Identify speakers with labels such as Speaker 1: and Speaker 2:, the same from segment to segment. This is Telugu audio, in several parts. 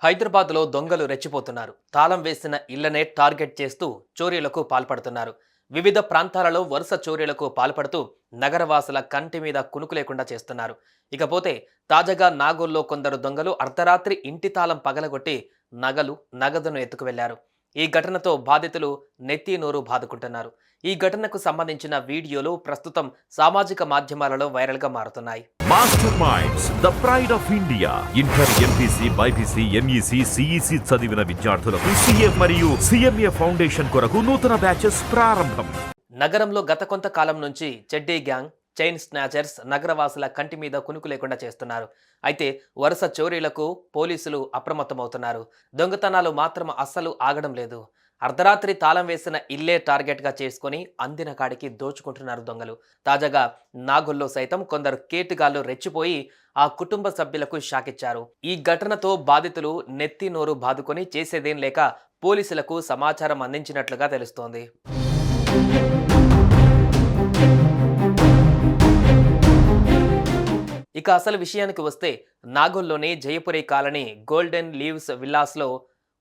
Speaker 1: హైదరాబాద్లో దొంగలు రెచ్చిపోతున్నారు. తాళం వేసిన ఇళ్లనే టార్గెట్ చేస్తూ చోరీలకు పాల్పడుతున్నారు. వివిధ ప్రాంతాలలో వరుస చోరీలకు పాల్పడుతూ నగరవాసుల కంటి మీద కునుకు లేకుండా చేస్తున్నారు. ఇకపోతే తాజాగా నాగోల్లో కొందరు దొంగలు అర్ధరాత్రి ఇంటి తాళం పగలగొట్టి నగదును ఎత్తుకువెళ్లారు. ఈ ఘటనతో బాధితులు నెత్తి నోరు బాదుకుంటున్నారు. ఈ ఘటనకు సంబంధించిన వీడియోలు ప్రస్తుతం సామాజిక మాధ్యమాలలో వైరల్గా మారుతున్నాయి.
Speaker 2: Master minds the pride of India. Inter, MPC, BiPC, MEC, CEC చదివిన విద్యార్థులకు సిఏ మరియు సిఎంఏ ఫౌండేషన్ కొరకు నూతన బ్యాచెస్ ప్రారంభం.
Speaker 1: నగరంలో గత కొంతకాలం నుంచి చెడ్డీ గ్యాంగ్, చైన్ స్నాచర్స్ నగరవాసుల కంటి మీద కునుకు లేకుండా చేస్తున్నారు. అయితే వరుస చోరీలకు పోలీసులు అప్రమత్తమవుతున్నారు. దొంగతనాలు మాత్రం అస్సలు ఆగడం లేదు. అర్ధరాత్రి తాళం వేసిన ఇల్లే టార్గెట్గా చేసుకుని అందిన కాడికి దోచుకుంటున్నారు దొంగలు. తాజాగా నాగోల్లో సైతం కొందరు కేటుగాళ్లు రెచ్చిపోయి ఆ కుటుంబ సభ్యులకు షాకిచ్చారు. ఈ ఘటనతో బాధితులు నెత్తి నోరు బాదుకొని చేసేదేం లేక పోలీసులకు సమాచారం అందించినట్లుగా తెలుస్తోంది. ఇక అసలు విషయానికి వస్తే నాగోల్లోని జయపురి కాలనీ గోల్డెన్ లీవ్స్ విల్లాస్లో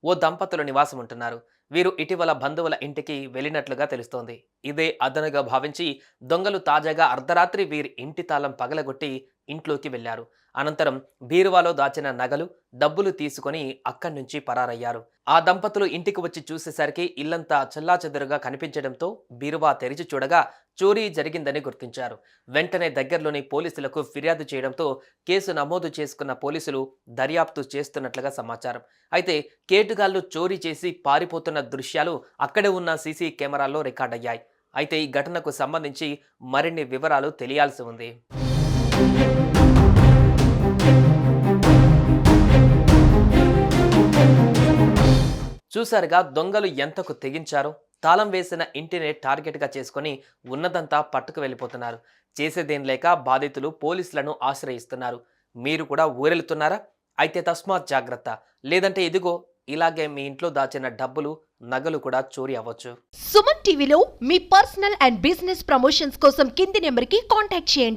Speaker 1: ఓ దంపతులు నివాసం ఉంటున్నారు. వీరు ఇటీవల బంధువుల ఇంటికి వెళ్ళినట్లుగా తెలుస్తోంది. ఇదే అదనుగా భావించి దొంగలు తాజాగా అర్ధరాత్రి వీరి ఇంటి తాళం పగలగొట్టి ఇంట్లోకి వెళ్లారు. అనంతరం బీరువాలో దాచిన నగలు, డబ్బులు తీసుకుని అక్కడి నుంచి పరారయ్యారు. ఆ దంపతులు ఇంటికి వచ్చి చూసేసరికి ఇల్లంతా చెల్లాచెదురుగా కనిపించడంతో బీరువా తెరిచి చూడగా చోరీ జరిగిందని గుర్తించారు. వెంటనే దగ్గరలోని పోలీసులకు ఫిర్యాదు చేయడంతో కేసు నమోదు చేసుకున్న పోలీసులు దర్యాప్తు చేస్తున్నట్లుగా సమాచారం. అయితే కేటుగాళ్లు చోరీ చేసి పారిపోతున్న దృశ్యాలు అక్కడే ఉన్న సీసీ కెమెరాల్లో రికార్డయ్యాయి. అయితే ఈ ఘటనకు సంబంధించి మరిన్ని వివరాలు తెలియాల్సి ఉంది. చూశారుగా దొంగలు ఎంతకు తెగించారో. తాళం వేసిన ఇంటినే టార్గెట్గా చేసుకుని ఉన్నదంతా పట్టుకు వెళ్ళిపోతున్నారు. చేసేదేం లేక బాధితులు పోలీసులను ఆశ్రయిస్తున్నారు. మీరు కూడా ఊరెళ్తున్నారా? అయితే తస్మాత్ జాగ్రత్త, లేదంటే ఇదిగో ఇలాగే మీ ఇంట్లో దాచిన డబ్బులు, నగలు కూడా చోరీ అవ్వచ్చు.
Speaker 3: సుమన్ టీవీలో మీ పర్సనల్ అండ్ బిజినెస్ ప్రమోషన్స్ కోసం కింది నెంబర్కి కాంటాక్ట్ చేయండి.